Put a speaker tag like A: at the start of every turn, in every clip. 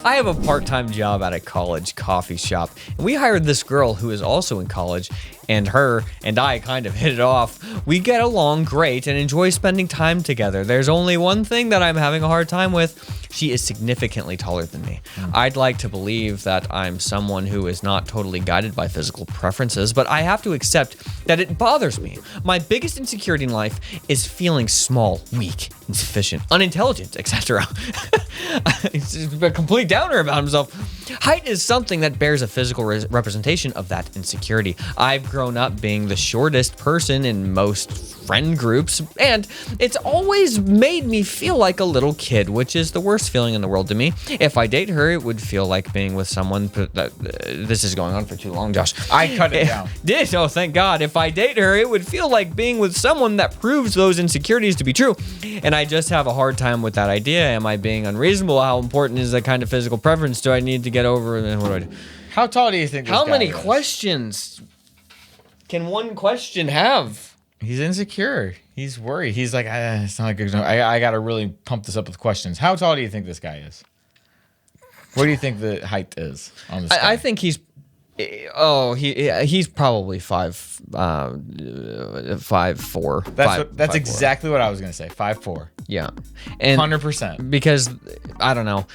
A: I have a part-time job at a college coffee shop, and we hired this girl who is also in college, and her and I kind of hit it off. We get along great and enjoy spending time together. There's only one thing that I'm having a hard time with. She is significantly taller than me. I'd like to believe that I'm someone who is not totally guided by physical preferences, but I have to accept that it bothers me. My biggest insecurity in life is feeling small, weak, insufficient, unintelligent, etc. He's a complete downer about himself. Height is something that bears a physical representation of that insecurity. I've grown up being the shortest person in most friend groups, and it's always made me feel like a little kid, which is the worst feeling in the world to me. If I date her, it would feel like being with someone. This is going on for too long, Josh.
B: I cut it down.
A: Oh, thank God. If I date her, it would feel like being with someone that proves those insecurities to be true. And I just have a hard time with that idea. Am I being unreasonable? How important is that kind of physical preference? Do I need to get over? And what do I do?
B: How tall do you think this
A: How
B: guy
A: many
B: is?
A: questions can one question have?
B: He's insecure. He's worried. He's like, it's not good. I got to really pump this up with questions. How tall do you think this guy is? What do you think the height is on this guy?
A: I think he's probably 5'4".
B: That's exactly what I was gonna say. 5'4".
A: Yeah, and
B: 100%.
A: because I don't know.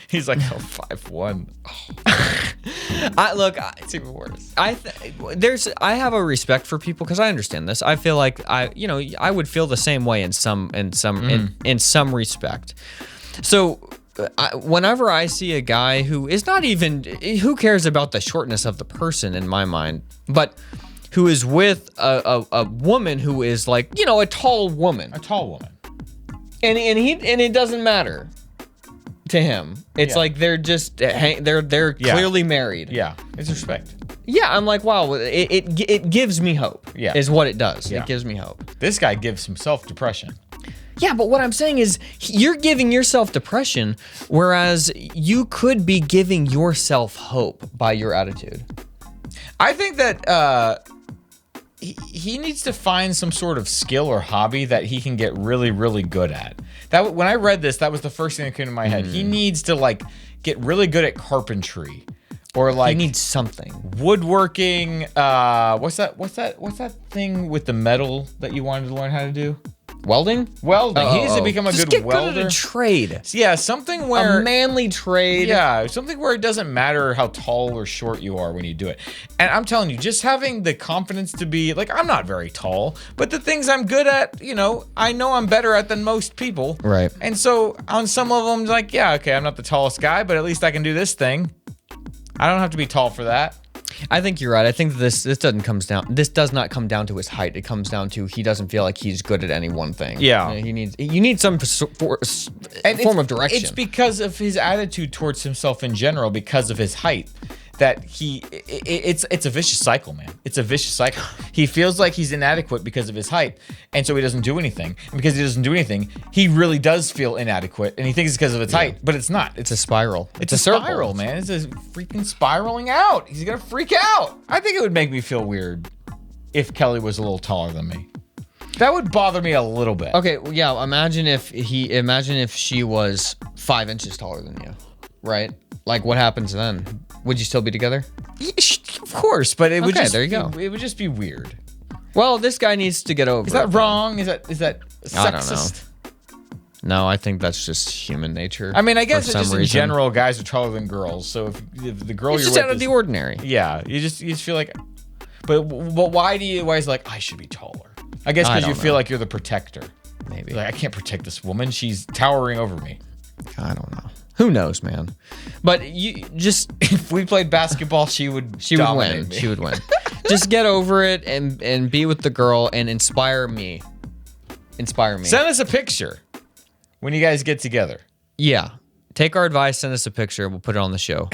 B: He's like 5'1".
A: It's even worse. I have a respect for people because I understand this. I feel like I would feel the same way in some respect. So whenever I see a guy who is not even, who cares about the shortness of the person in my mind, but who is with a woman who is like, a tall woman.
B: A tall woman.
A: And it doesn't matter to him. It's like they're just they're clearly married.
B: Yeah, it's respect.
A: Yeah, I'm like, wow, it gives me hope.
B: Yeah,
A: is what it does.
B: Yeah.
A: It gives me hope.
B: This guy gives himself depression.
A: Yeah, but what I'm saying is you're giving yourself depression, whereas you could be giving yourself hope by your attitude.
B: I think that he needs to find some sort of skill or hobby that he can get really, really good at. When I read this, that was the first thing that came to my head. He needs to get really good at carpentry, or he
A: needs something.
B: Woodworking. What's that thing with the metal that you wanted to learn how to do?
A: Welding?
B: He needs to become a good welder.
A: Good at a trade.
B: Yeah, something where
A: a manly trade.
B: Yeah, something where it doesn't matter how tall or short you are when you do it. And I'm telling you, just having the confidence to be like, I'm not very tall, but the things I'm good at, I know I'm better at than most people.
A: Right.
B: And so on some level, I'm like, yeah, okay, I'm not the tallest guy, but at least I can do this thing. I don't have to be tall for that.
A: I think you're right. I think this does not come down to his height. It comes down to he doesn't feel like he's good at any one thing.
B: Yeah.
A: You need some form of direction.
B: It's because of his attitude towards himself in general, because of his height, that it's a vicious cycle, man. It's a vicious cycle. He feels like he's inadequate because of his height, and so he doesn't do anything. And because he doesn't do anything, he really does feel inadequate, and he thinks it's because of his height, but it's not.
A: It's a spiral.
B: It's a spiral, man. It's a freaking spiraling out. He's gonna freak out. I think it would make me feel weird if Kelly was a little taller than me. That would bother me a little bit.
A: Okay, well, yeah. Imagine if she was 5 inches taller than you, right? Like, what happens then? Would you still be together?
B: Yeah, of course, but it would just
A: there you go.
B: It would just be weird.
A: Well, this guy needs to get over it.
B: Is that wrong? Is that sexist?
A: I don't know. No, I think that's just human nature.
B: I mean, I guess it's just in general, guys are taller than girls. So if the girl you're
A: just
B: with
A: out of the ordinary.
B: Yeah, you just feel like, but why is it like I should be taller? I guess because you feel like you're the protector.
A: Maybe.
B: Like, I can't protect this woman. She's towering over me.
A: I don't know. Who knows, man? But you just
B: if we played basketball, she would
A: win.
B: Me.
A: She would win. Just get over it and be with the girl and inspire me. Inspire me.
B: Send us a picture when you guys get together.
A: Yeah. Take our advice, send us a picture, we'll put it on the show.